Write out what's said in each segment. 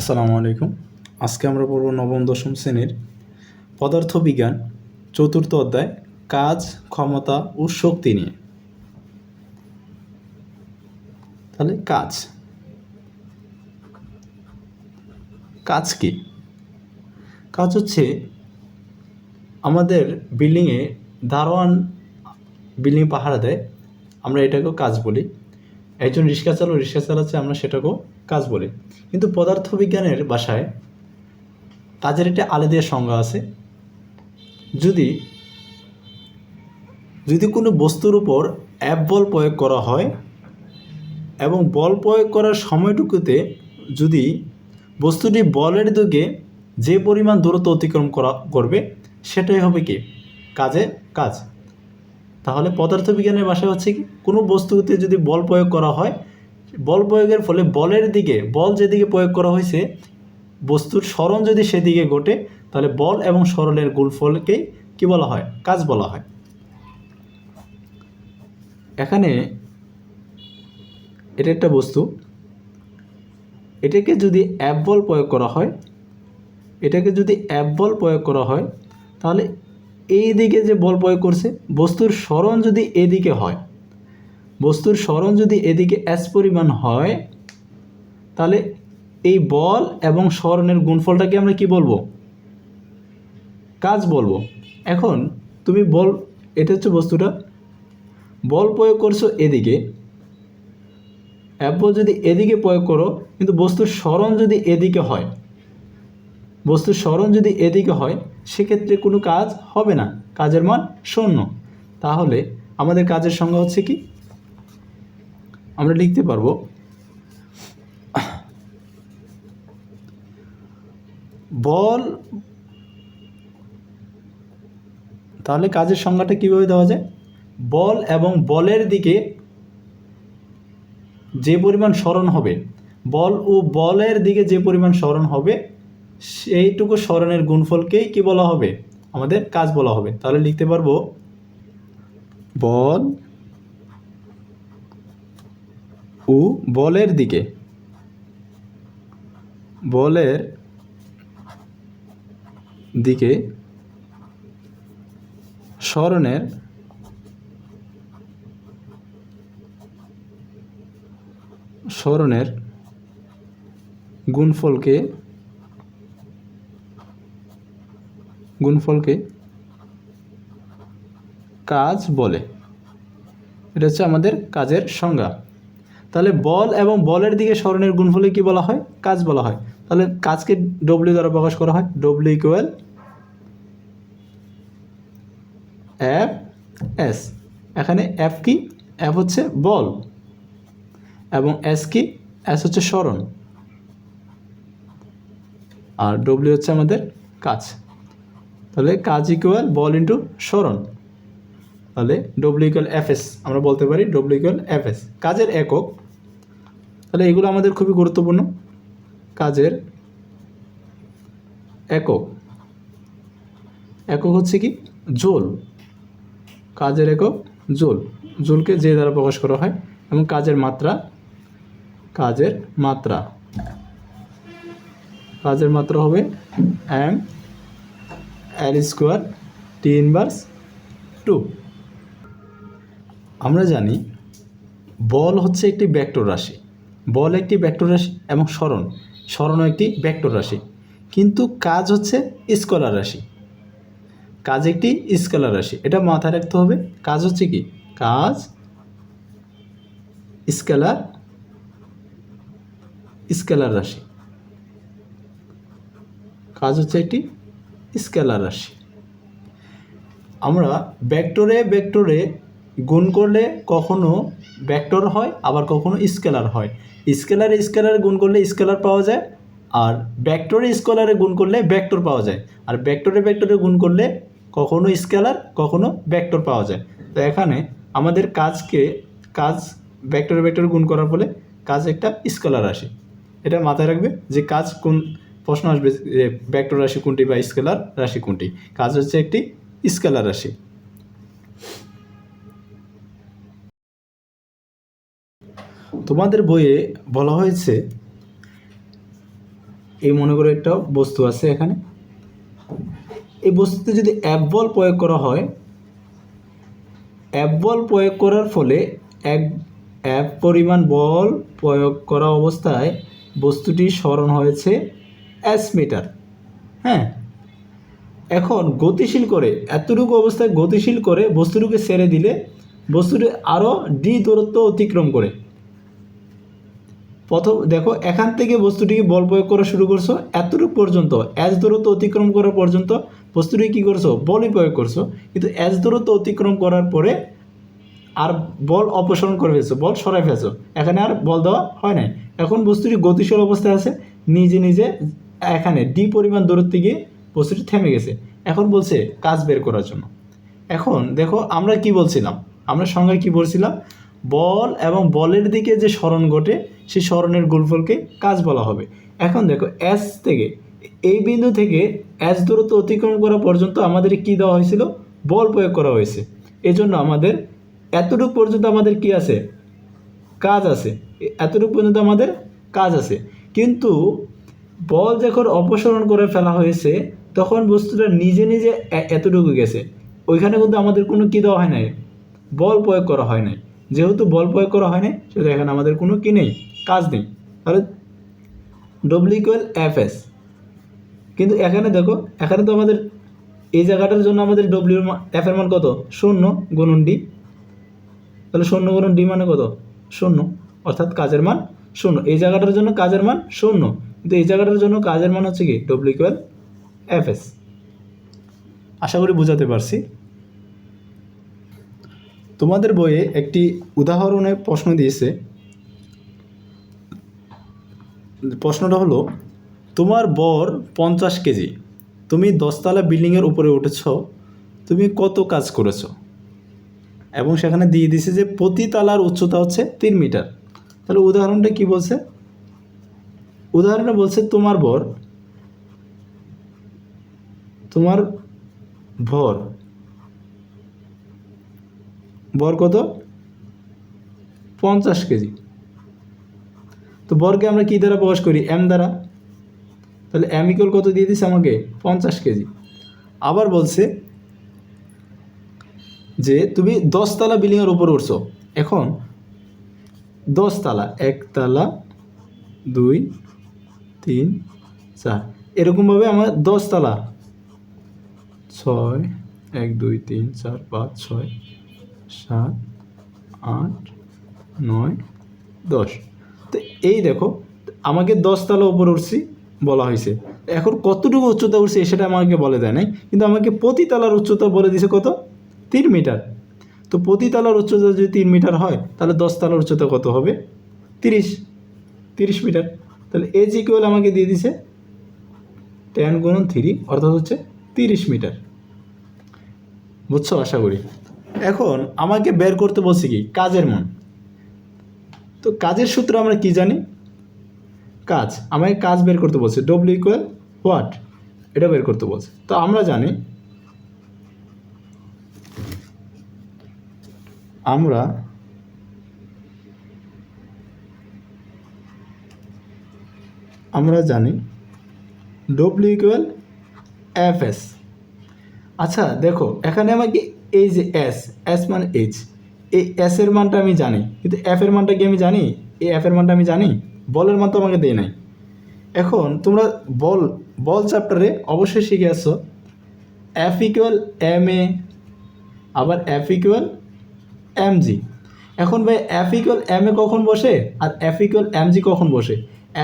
আসসালামু আলাইকুম। আজকে আমরা পড়ব নবম দশম শ্রেণীর পদার্থবিজ্ঞান চতুর্থ অধ্যায় কাজ, ক্ষমতা ও শক্তি নিয়ে। তাহলে কাজ কাজ কি? কাজ হচ্ছে আমাদের বিল্ডিংয়ে দারোয়ান বিল্ডিং পাহারা দেয়, আমরা এটাকেও কাজ বলি। একজন রিক্সা চালাচ্ছে, আমরা সেটাকেও কাজ বলি। কিন্তু পদার্থবিজ্ঞানের ভাষায় কাজের একটা আলাদা সংজ্ঞা আছে। যদি যদি কোনো বস্তুর উপর এক বল প্রয়োগ করা হয় এবং বল প্রয়োগ করার সময়টুকুতে যদি বস্তুটি বলের দিকে যে পরিমাণ দূরত্ব অতিক্রম করবে সেটাই হবে কি কাজ। তাহলে পদার্থবিজ্ঞানের ভাষায় হচ্ছে কি, কোনো বস্তুতে যদি বল প্রয়োগ করা হয়, বল প্রয়োগের ফলে বলের দিকে বল যেদিকে প্রয়োগ করা হয়েছে বস্তুর সরণ যদি সেদিকে ঘটে, তাহলে বল এবং সরণের গুণফলকেই কি বলা হয়? কাজ বলা হয়। এখানে এটা একটা বস্তু, এটাকে যদি এক বল প্রয়োগ করা হয় তাহলে এই দিকে যে বল প্রয়োগ করছে বস্তুর সরণ যদি এদিকে এস পরিমাণ হয়, তাহলে এই বল এবং সরণের গুণফলটাকে আমরা কি বলবো? কাজ বলবো। এখন তুমি এটা হচ্ছে বস্তুটা, বল প্রয়োগ করছো এদিকে, এক বল যদি এদিকে প্রয়োগ করো কিন্তু বস্তুর সরণ যদি এদিকে হয় সেক্ষেত্রে কোনো কাজ হবে না, কাজের মান শূন্য। তাহলে আমাদের কাজের সংজ্ঞা হচ্ছে কি, আমরা লিখতে পারবো বল। তাহলে কাজের সংজ্ঞাটা কিভাবে দেওয়া যায়? বল এবং বলের দিকে যে পরিমাণ সরণ হবে, বল ও বলের দিকে যে পরিমাণ সরণ হবে সেইটুকু সরণের গুণফলকেই কি বলা হবে? আমাদের কাজ বলা হবে। তাহলে লিখতে পারবো বল ও বলের দিকে সরণের গুণফলকে কাজ বলে। এটা হচ্ছে আমাদের কাজের সংজ্ঞা। তাহলে বল এবং বলের দিকে সরণের গুণফলে কি বলা হয়? কাজ বলা হয়। তাহলে কাজকে ডব্লিউ দ্বারা প্রকাশ করা হয়, ডব্লিউ ইকুয়াল এফ এস। এখানে এফ কি? এফ হচ্ছে বল এবং এস কি? এস হচ্ছে সরণ, আর ডব্লিউ হচ্ছে আমাদের কাজ। তাহলে কাজ ইকুয়াল বল ইন্টু সরণ, তাহলে ডব্লিউ ইকুয়াল এফ এস। আমরা বলতে পারি ডব্লিউ ইকুয়াল এফ এস, কাজের একক। তাহলে এগুলো আমাদের খুবই গুরুত্বপূর্ণ। কাজের একক হচ্ছে কি? জুল। কাজের একক জুল। জুলকে যে দ্বারা প্রকাশ করা হয়। এবং কাজের মাত্রা হবে M L square T inverse 2। আমরা জানি বল হচ্ছে একটি ভেক্টর রাশি, এবং সরণও একটি ভেক্টর রাশি। কিন্তু কাজ হচ্ছে স্কেলার রাশি। কাজ একটি স্কেলার রাশি, এটা মাথায় রাখতে হবে। কাজ হচ্ছে কি? কাজ স্কেলার রাশি। কাজ হচ্ছে একটি স্কেলার রাশি। আমরা ভেক্টরে গুণ করলে কখনো ভেক্টর হয়, আবার কখনো স্কেলার হয়। স্কেলারে গুণ করলে স্কেলার পাওয়া যায়, আর স্কেলারে গুণ করলে ভেক্টর পাওয়া যায়। আর ভেক্টরে গুণ করলে কখনো স্কেলার কখনো ভেক্টর পাওয়া যায়। তো এখানে আমাদের কাজ ভেক্টরে গুণ করার ফলে কাজ একটা স্কেলার রাশি। এটা মাথায় রাখবে যে কাজ কোন প্রশ্ন আসবে, ভেক্টর রাশি কোনটি বা স্কেলার রাশি কোনটি। কাজ হচ্ছে একটি স্কেলার রাশি। তোমাদের বইয়ে বলা হয়েছে এই মনে করো একটা বস্তু আছে এখানে, এই বস্তুতে যদি F বল প্রয়োগ করা হয়, F বল প্রয়োগ করার ফলে F পরিমাণ বল প্রয়োগ করা অবস্থায় বস্তুটি সরণ হয়েছে S মিটার। হ্যাঁ, এখন গতিশীল করে এতটুকু অবস্থায় গতিশীল করে বস্তুটিকে ছেড়ে দিলে বস্তুটি আরও D দূরত্ব অতিক্রম করে। প্রথম দেখো, এখান থেকে বস্তুটিকে বল প্রয়োগ করা শুরু করছো, এতটুকু পর্যন্ত S দূরত্ব অতিক্রম করা পর্যন্ত বস্তুটি কী করছো, বলই প্রয়োগ করছো, কিন্তু S দূরত্ব অতিক্রম করার পরে আর বল অপসারণ করে ফেলছো, বল সরাই ফেলছো, এখানে আর বল দেওয়া হয় নাই। এখন বস্তুটি গতিশীল অবস্থায় আছে, নিজে নিজে এখানে D পরিমাণ দূরত্বে গিয়ে বস্তুটি থেমে গেছে। এখন বলছে কাজ বের করার জন্য। এখন দেখো আমরা কি বলছিলাম, আমরা সংজ্ঞায় কি বলছিলাম, বল এবং বলের দিকে যে সরণ ঘটে সেই সরণের গুণফলকে কাজ বলা হবে। এখন দেখো S থেকে এই বিন্দু থেকে S দূরত্ব অতিক্রম করা পর্যন্ত আমাদের কি দেওয়া হয়েছিল, বল প্রয়োগ করা হয়েছে। এজন্য আমাদের এতটুকু পর্যন্ত আমাদের কি আছে, কাজ আছে, এতটুকু পর্যন্ত আমাদের কাজ আছে। কিন্তু বল যখন অপসারণ করে ফেলা হয়েছে তখন বস্তুটা নিজে নিজে এতটুকু গেছে, ওইখানে কিন্তু আমাদের কোনো কী দেওয়া হয় নাই, বল প্রয়োগ করা হয় নাই। যেহেতু বল প্রয়োগ করা হয় নাই সেটা এখানে আমাদের কোনো কি নেই, কাজ নেই। তাহলে W=Fs। কিন্তু এখানে দেখো, এখানে তো আমাদের এই জায়গাটার জন্য আমাদের F এর মান কত, 0 গুণন D। তাহলে 0 গুণন D মানে কত, 0, অর্থাৎ কাজের মান 0। এই জায়গাটার জন্য কাজের মান 0, কিন্তু এই জায়গাটার জন্য কাজের মান হচ্ছে কি W=Fs। আশা করি বোঝাতে পারছি। তোমাদের বইয়ে একটি উদাহরণে প্রশ্ন দিয়েছে। প্রশ্নটা হলো, তোমার বর 50 কেজি, তুমি 10তলা বিল্ডিংয়ের উপরে উঠেছ, তুমি কত কাজ করেছ? এবং সেখানে দিয়ে দিছে যে প্রতি তলার উচ্চতা হচ্ছে 3 মিটার। তাহলে উদাহরণটা কি বলছে, উদাহরণে বলছে তোমার ভর কত, 50 কেজি। তো ভরকে আমরা কী দ্বারা প্রকাশ করি, M দ্বারা। তাহলে M = কত দিয়ে দিছে আমাকে, 50 কেজি। আবার বলছে যে তুমি 10তলা বিল্ডিংয়ের উপর উঠছো। এখন 10তলা, 1 তলা 2 3 4, এরকমভাবে আমার 10তলা, 6 1 2 3 4 5 6 7 8 9 10। তো এই দেখো, আমাকে 10তলা উপরে উঠছি বলা হয়েছে। এখন কতটুকু উচ্চতা উঠছে সেটা আমাকে বলে দেয় নাই, কিন্তু আমাকে প্রতি তলার উচ্চতা বলে দিছে কত, 3 মিটার। তো প্রতি তলার উচ্চতা যদি 3 মিটার হয় তাহলে 10তলার উচ্চতা কত হবে, 30 মিটার। তাহলে H= আমাকে দিয়ে দিছে 10 × 3, অর্থাৎ হচ্ছে 30 মিটার। বুঝছো আশা করি। এখন আমাকে বের করতে বলছে কি, কাজের মান। তো কাজের সূত্র আমরা কি জানি, আমাকে কাজ বের করতে বলছে, W=what, এটা বের করতে বলছে। তো আমরা জানি, আমরা জানি W=Fs। আচ্ছা দেখো, এখানে আমাকে এই যে S মানে H, এই S এর মানটা আমি জানি, কিন্তু F এর মানটা কি আমি জানি, এই F এর মানটা আমি জানি, বলের মান তো আমাকে দেয় নাই। এখন তোমরা বল চ্যাপ্টারে অবশ্যই শিখে আসছো F=ma, আবার F=mg। এখন ভাই F=ma কখন বসে আর F=mg কখন বসে?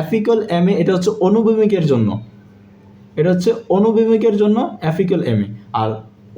F=ma এটা হচ্ছে অনুভূমিকের জন্য, F=ma। আর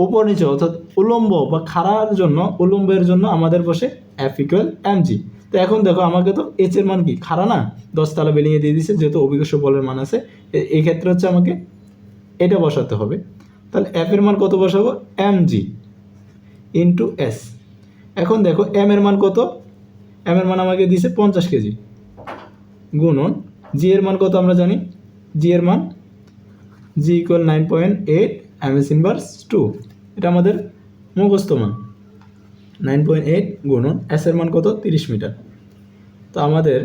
উপর নিচে অর্থাৎ উলম্ব বা খাড়ার জন্য, উলম্বের জন্য আমাদের বসে F=mg। তো এখন দেখো, আমাকে তো H এর মান কি, খাড়া না, 10তলা বিল্ডিংয়ে দিয়ে দিচ্ছে, যেহেতু অভিকর্ষ বলের মান আছে, এই ক্ষেত্রে হচ্ছে আমাকে এটা বসাতে হবে। তাহলে F এর মান কত বসাবো, mg × s। এখন দেখো M এর মান কত, M এর মান আমাকে দিয়েছে 50 কেজি, গুণন G এর মান কত আমরা জানি, G এর মান G = 9.8 ms−2, এটা আমাদের মুখস্থ মান। 9.8 গুণন S এর মান কত, 30 মিটার। তো আমাদের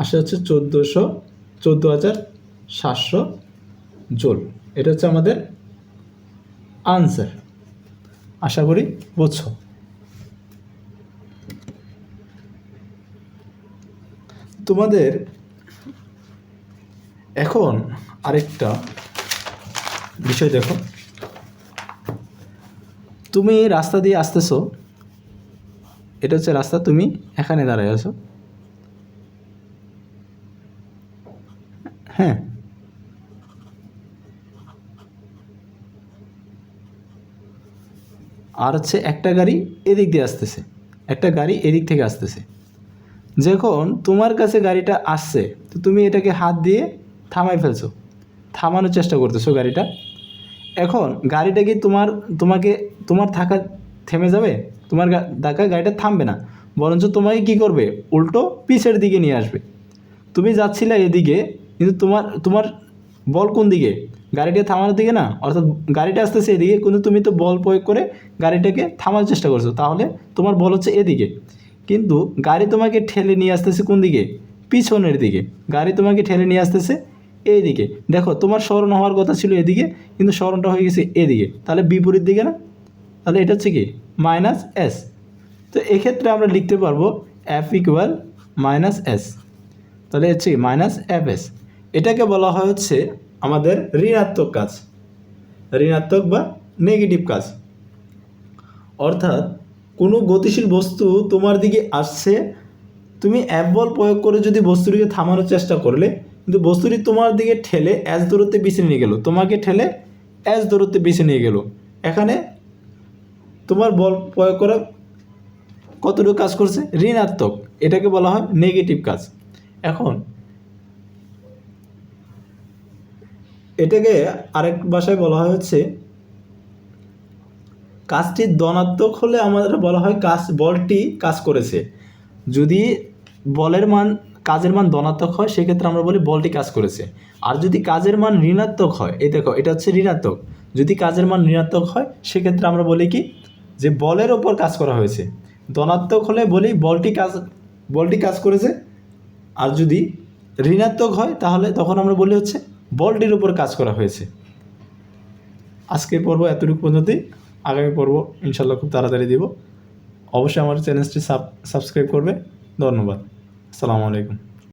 আসে হচ্ছে 14,000 700 জুল। এটা হচ্ছে আমাদের আনসার। আশা করি বুঝছো। তোমাদের এখন আরেকটা বিষয় দেখো, তুমি রাস্তা দিয়ে আসতেছো, এটা হচ্ছে রাস্তা, তুমি এখানে দাঁড়ায় আছো, হ্যাঁ, আর হচ্ছে একটা গাড়ি এদিক দিয়ে আসতেছে, একটা গাড়ি এদিক থেকে আসতেছে। যখন তোমার কাছে গাড়িটা আসছে, তো তুমি এটাকে হাত দিয়ে থামাই ফেলছো, থামানোর চেষ্টা করতেছো গাড়িটা। এখন গাড়িটা কি তোমার থাকা থেমে যাবে? তোমার ধাক্কা গাড়িটা থামবে না, বরঞ্চ তোমাকে কি করবে, উল্টো পিছের দিকে নিয়ে আসবে। তুমি যাচ্ছিলে এদিকে, কিন্তু তোমার বল কোন দিকে, গাড়িটা থামানোর দিকে না, অর্থাৎ গাড়িটা আসতেছে এদিকে, কিন্তু তুমি তো বল প্রয়োগ করে গাড়িটাকে থামানোর চেষ্টা করছো, তাহলে তোমার বল হচ্ছে এদিকে। কিন্তু গাড়ি তোমাকে ঠেলে নিয়ে আসতেছে কোন দিকে, পিছনের দিকে। গাড়ি তোমাকে ঠেলে নিয়ে আসতেছে এইদিকে। দেখো, তোমার স্মরণ হওয়ার কথা ছিল এদিকে, কিন্তু স্মরণটা হয়ে গেছে এদিকে, তাহলে বিপরীত দিকে না? তাহলে এটা হচ্ছে কি মাইনাস এস। তো এক্ষেত্রে আমরা লিখতে পারবো এফ ইকুয়াল মাইনাস এস, তাহলে হচ্ছে মাইনাস এফ এস। এটাকে বলা হয় হচ্ছে আমাদের ঋণাত্মক কাজ, ঋণাত্মক বা নেগেটিভ কাজ। অর্থাৎ কোনো গতিশীল বস্তু তোমার দিকে আসছে, তুমি এফ বল প্রয়োগ করে যদি বস্তুটিকে থামানোর চেষ্টা করলে, কিন্তু বস্তুটি তোমার দিকে ঠেলে এস দূরত্বে পিছিয়ে নিয়ে গেল, তোমাকে ঠেলে এস দূরত্বে পিছিয়ে নিয়ে গেল। এখানে তোমার বল প্রয়োগ করা কতটুকু কাজ করছে, ঋণাত্মক, এটাকে বলা হয় নেগেটিভ কাজ। এখন এটাকে আরেক ভাষায় বলা হয় হচ্ছে, কাজটি ধনাত্মক হলে আমাদের বলা হয় বলটি কাজ করেছে। যদি কাজের মান ধনাত্মক হয়, সেক্ষেত্রে আমরা বলি বলটি কাজ করেছে। আর যদি কাজের মান ঋণাত্মক হয়, এই দেখো এটা হচ্ছে ঋণাত্মক, যদি কাজের মান ঋণাত্মক হয় সেক্ষেত্রে আমরা বলি কি, যে বলের ওপর কাজ করা হয়েছে। ধনাত্মক হলে বলি বলটি কাজ করেছে, আর যদি ঋণাত্মক হয় তাহলে তখন আমরা বলি হচ্ছে বলটির উপর কাজ করা হয়েছে। আজকের পর্ব এতটুকু পর্যন্তই, আগামী পর্ব ইনশাল্লাহ খুব তাড়াতাড়ি দিব। অবশ্যই আমার চ্যানেলটি সাবস্ক্রাইব করবে। ধন্যবাদ। আসসালামু আলাইকুম।